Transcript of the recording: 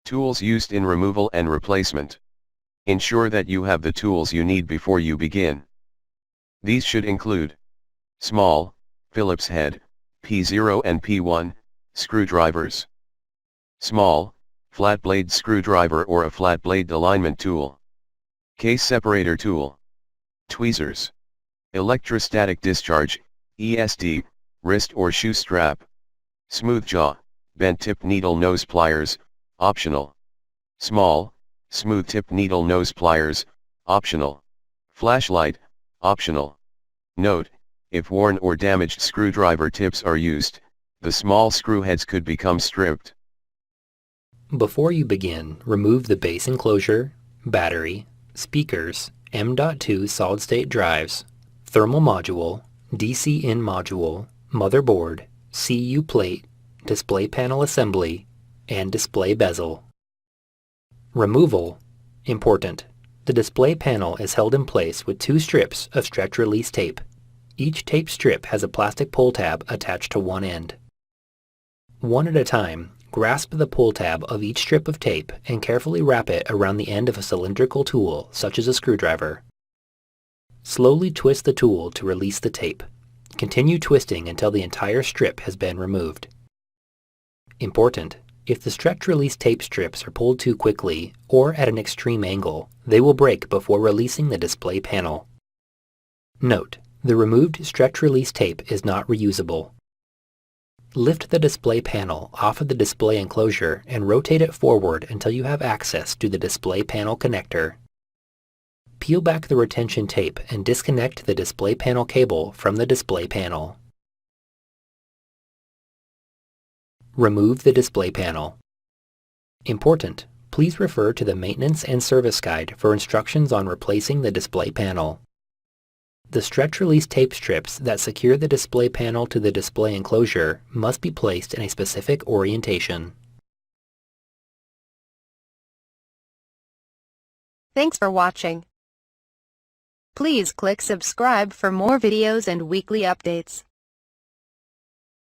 Tools used in removal and replacement. Ensure that you have the tools you need before you begin. These should include small, Phillips head, P0 and P1, screwdrivers. Small, flat blade screwdriver or a flat blade alignment tool. Case separator tool. Tweezers. Electrostatic discharge, ESD, wrist or shoe strap. Smooth jaw, bent tip needle nose pliers, optional. Small, smooth tip needle nose pliers, optional. Flashlight, optional. Note, if worn or damaged screwdriver tips are used, the small screw heads could become stripped. Before you begin, remove the base enclosure, battery, speakers, M.2 solid-state drives, thermal module, DC-in module, motherboard, CU plate, display panel assembly, and display bezel. Removal. Important. The display panel is held in place with 2 strips of stretch-release tape. Each tape strip has a plastic pull tab attached to one end. One at a time, grasp the pull tab of each strip of tape and carefully wrap it around the end of a cylindrical tool, such as a screwdriver. Slowly twist the tool to release the tape. Continue twisting until the entire strip has been removed. Important. If the stretch-release tape strips are pulled too quickly or at an extreme angle, they will break before releasing the display panel. Note: the removed stretch-release tape is not reusable. Lift the display panel off of the display enclosure and rotate it forward until you have access to the display panel connector. Peel back the retention tape and disconnect the display panel cable from the display panel. Remove the display panel. Important: please refer to the maintenance and service guide for instructions on replacing the display panel. The stretch-release tape strips that secure the display panel to the display enclosure must be placed in a specific orientation. Thanks for watching. Please click subscribe for more videos and weekly updates.